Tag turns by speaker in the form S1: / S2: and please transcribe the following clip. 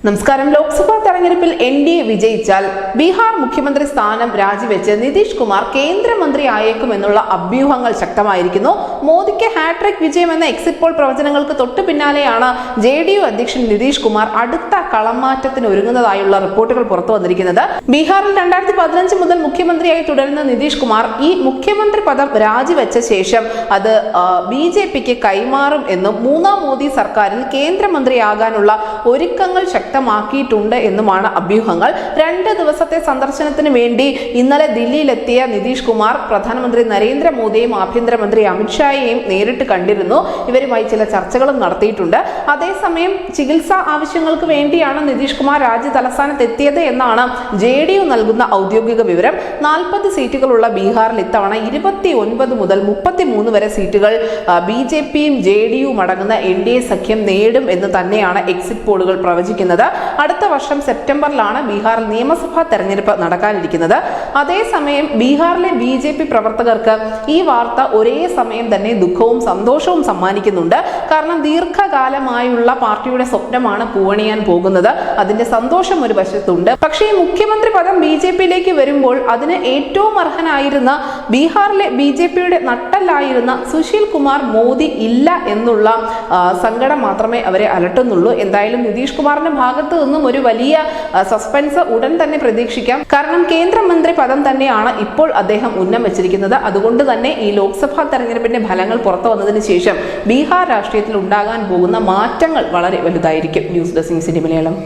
S1: നമസ്കാരം. ലോക്സഭാ തെരഞ്ഞെടുപ്പിൽ NDA വിജയിച്ചാൽ ബീഹാർ മുഖ്യമന്ത്രി സ്ഥാനം രാജിവെച്ച് നിതീഷ് കുമാർ കേന്ദ്രമന്ത്രി ആയേക്കുമെന്നുള്ള അഭ്യൂഹങ്ങൾ ശക്തമായിരിക്കുന്നു. മോദിക്ക് ഹാട്രിക് വിജയം എന്ന എക്സിറ്റ് പോൾ പ്രവചനങ്ങൾക്ക് തൊട്ടു പിന്നാലെയാണ് JDU അധ്യക്ഷൻ നിതീഷ് കുമാർ അടുത്ത കളംമാറ്റത്തിന് ഒരുങ്ങുന്നതായുള്ള റിപ്പോർട്ടുകൾ പുറത്തു വന്നിരിക്കുന്നത്. ബീഹാറിൽ 2015 മുതൽ മുഖ്യമന്ത്രിയായി തുടരുന്ന നിതീഷ് കുമാർ ഈ മുഖ്യമന്ത്രി പദം രാജിവെച്ച ശേഷം അത് BJPക്ക് കൈമാറും എന്നും മൂന്നാം മോദി സർക്കാരിൽ കേന്ദ്രമന്ത്രിയാകാനുള്ള ഒരുക്കങ്ങൾ ശക്തമാക്കിയിട്ടുണ്ട് എന്നുമാണ് അഭ്യൂഹങ്ങൾ. 2 ദിവസത്തെ സന്ദർശനത്തിന് വേണ്ടി ഇന്നലെ ദില്ലിയിലെത്തിയ നിതീഷ് കുമാർ പ്രധാനമന്ത്രി നരേന്ദ്രമോദിയെയും ആഭ്യന്തരമന്ത്രി അമിത്ഷായെയും നേരിട്ട് കണ്ടിരുന്നു. ഇവരുമായി ചില ചർച്ചകളും നടത്തിയിട്ടുണ്ട്. അതേസമയം ചികിത്സാ ആവശ്യങ്ങൾക്ക് വേണ്ടിയാണ് നിതീഷ് കുമാർ രാജ്യ തലസ്ഥാനത്ത് എത്തിയത് എന്നാണ് JDU നൽകുന്ന ഔദ്യോഗിക വിവരം. 40 സീറ്റുകളുള്ള ബീഹാറിൽ ഇത്തവണ 29 മുതൽ 33 വരെ സീറ്റുകൾ BJPയും JDUവും അടങ്ങുന്ന NDA സഖ്യം നേടും എന്ന് തന്നെയാണ് എക്സിറ്റ് പോളുകൾ പ്രവചിക്കുന്നത്. അടുത്ത വർഷം സെപ്റ്റംബറിലാണ് ബീഹാറിൽ നിയമസഭാ തെരഞ്ഞെടുപ്പ് നടക്കാനിരിക്കുന്നത്. അതേസമയം ബീഹാറിലെ BJP പ്രവർത്തകർക്ക് ഈ വാർത്ത ഒരേ സമയം തന്നെ ദുഃഖവും സന്തോഷവും സമ്മാനിക്കുന്നുണ്ട്. കാരണം ദീർഘകാലമായുള്ള പാർട്ടിയുടെ സ്വപ്നമാണ് പൂവണിയാൻ പോകുന്നത്. അതിന്റെ സന്തോഷം ഒരു വശത്തുണ്ട്. പക്ഷേ ഈ മുഖ്യമന്ത്രി പദം BJPയിലേക്ക് വരുമ്പോൾ അതിന് ഏറ്റവും അർഹനായിരുന്ന ബീഹാറിലെ BJPയുടെ നട്ടല്ലായിരുന്ന സുശീൽ കുമാർ മോദി ഇല്ല എന്നുള്ള സങ്കടം മാത്രമേ അവരെ അലട്ടുന്നുള്ളൂ. എന്തായാലും നിതീഷ് കുമാറിന്റെ ഭാഗത്ത് നിന്നും ഒരു വലിയ സസ്പെൻസ് ഉടൻ തന്നെ പ്രതീക്ഷിക്കാം. കാരണം കേന്ദ്രമന്ത്രി പദം തന്നെയാണ് ഇപ്പോൾ അദ്ദേഹം ഉന്നം വെച്ചിരിക്കുന്നത്. അതുകൊണ്ട് തന്നെ ഈ ലോക്സഭാ തെരഞ്ഞെടുപ്പിന്റെ ഫലങ്ങൾ പുറത്തു വന്നതിന് ശേഷം ബീഹാർ രാഷ്ട്രീയത്തിൽ ഉണ്ടാകാൻ പോകുന്ന മാറ്റങ്ങൾ വളരെ വലുതായിരിക്കും. News desk city Malayalam.